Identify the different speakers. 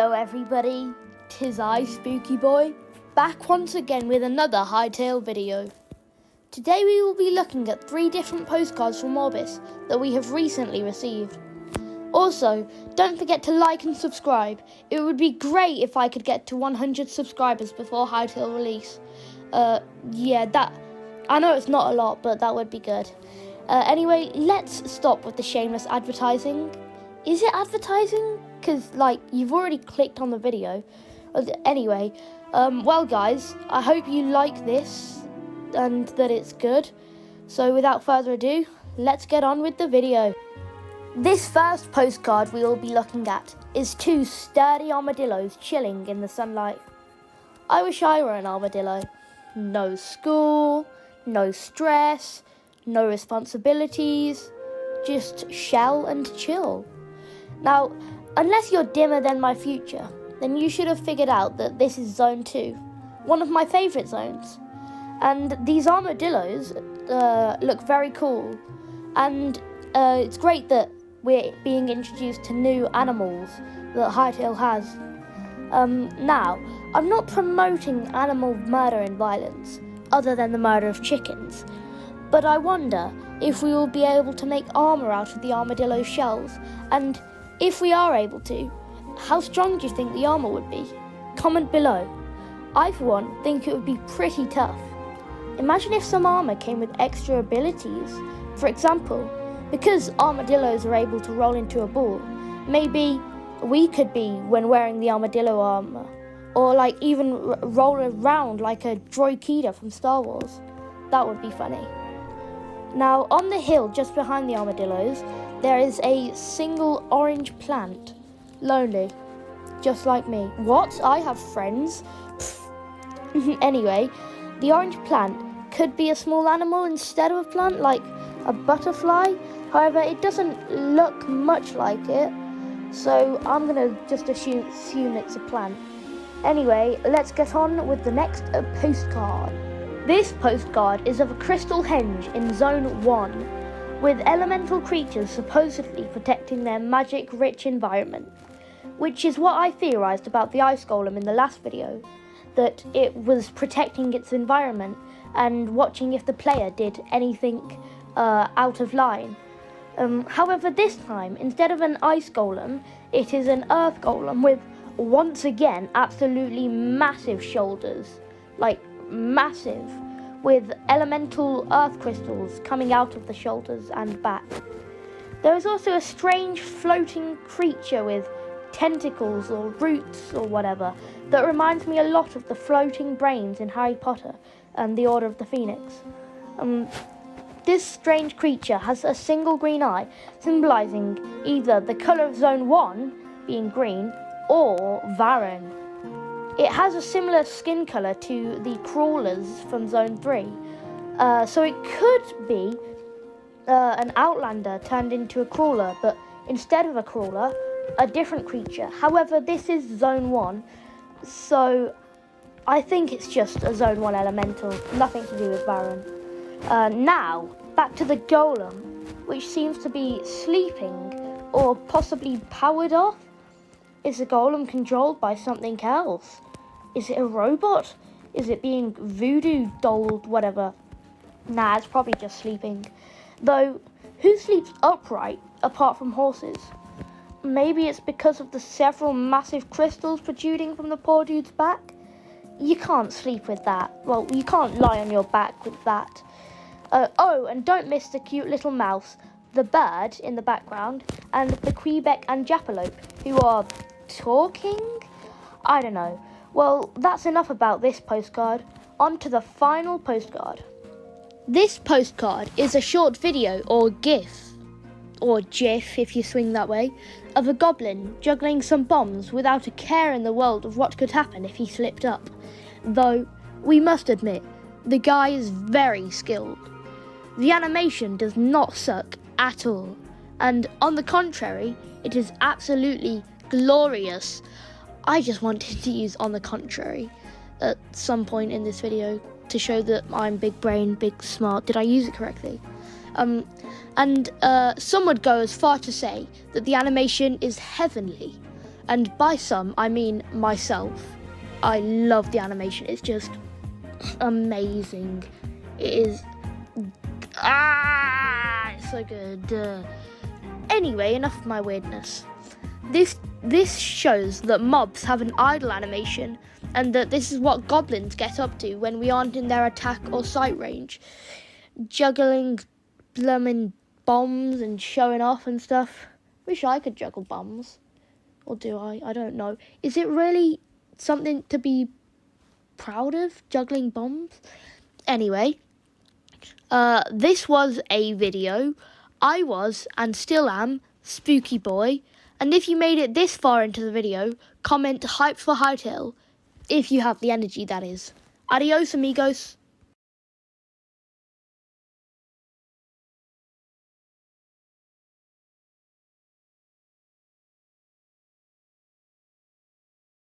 Speaker 1: Hello everybody, 'tis I, Spooky Boy, back once again with another Hytale video. Today we will be looking at 3 different postcards from Orbis that we have recently received. Also, don't forget to like and subscribe. It would be great if I could get to 100 subscribers before Hytale release. I know it's not a lot, but that would be good. Anyway, let's stop with the shameless advertising. Is it advertising? Because, you've already clicked on the video. Anyway, well, guys, I hope you like this and that it's good. So, without further ado, let's get on with the video. This first postcard we will be looking at is 2 sturdy armadillos chilling in the sunlight. I wish I were an armadillo. No school, no stress, no responsibilities, just shell and chill. Now, unless you're dimmer than my future, then you should have figured out that this is Zone 2, one of my favourite zones. And these armadillos look very cool, and it's great that we're being introduced to new animals that Hytale has. Now, I'm not promoting animal murder and violence, other than the murder of chickens, but I wonder if we will be able to make armour out of the armadillo shells, and if we are able to, how strong do you think the armour would be? Comment below. I, for one, think it would be pretty tough. Imagine if some armour came with extra abilities. For example, because armadillos are able to roll into a ball, maybe we could be when wearing the armadillo armour, or even roll around like a droid from Star Wars. That would be funny. Now, on the hill just behind the armadillos, there is a single orange plant. Lonely. Just like me. What? I have friends? Anyway, the orange plant could be a small animal instead of a plant, like a butterfly. However, it doesn't look much like it, so I'm going to just assume it's a plant. Anyway, let's get on with the next postcard. This postcard is of a crystal henge in Zone 1, with elemental creatures supposedly protecting their magic-rich environment, which is what I theorised about the ice golem in the last video, that it was protecting its environment and watching if the player did anything out of line. However, this time, instead of an ice golem, it is an earth golem with, once again, absolutely massive shoulders. Massive, with elemental earth crystals coming out of the shoulders and back. There is also a strange floating creature with tentacles or roots or whatever that reminds me a lot of the floating brains in Harry Potter and the Order of the Phoenix. This strange creature has a single green eye, symbolising either the colour of Zone 1, being green, or Varren. It has a similar skin colour to the crawlers from Zone 3, so it could be an outlander turned into a crawler, but instead of a crawler, a different creature. However, this is Zone 1, so I think it's just a Zone 1 elemental, nothing to do with Varren. Now, back to the golem, which seems to be sleeping, or possibly powered off. Is the golem controlled by something else? Is it a robot? Is it being voodoo dolled, whatever? Nah, it's probably just sleeping. Though, who sleeps upright apart from horses? Maybe it's because of the several massive crystals protruding from the poor dude's back? You can't sleep with that. Well, you can't lie on your back with that. And don't miss the cute little mouse, the bird in the background, and the Quebec and Japalope, who are talking? I don't know. Well, that's enough about this postcard. On to the final postcard. This postcard is a short video or GIF, or GIF if you swing that way, of a goblin juggling some bombs without a care in the world of what could happen if he slipped up. Though, we must admit, the guy is very skilled. The animation does not suck at all, and on the contrary, it is absolutely glorious. I just wanted to use on the contrary at some point in this video to show that I'm big brain, big smart. Did I use it correctly? Some would go as far to say that the animation is heavenly. And by some, I mean myself. I love the animation. It's just amazing. It is... it's so good. Anyway, enough of my weirdness. This shows that mobs have an idle animation, and that this is what goblins get up to when we aren't in their attack or sight range. Juggling blooming bombs and showing off and stuff. Wish I could juggle bombs. Or do I? I don't know. Is it really something to be proud of, juggling bombs? Anyway, this was a video. I was, and still am, Spooky Boy. And if you made it this far into the video, comment hype for Hytale. If you have the energy, that is. Adios, amigos.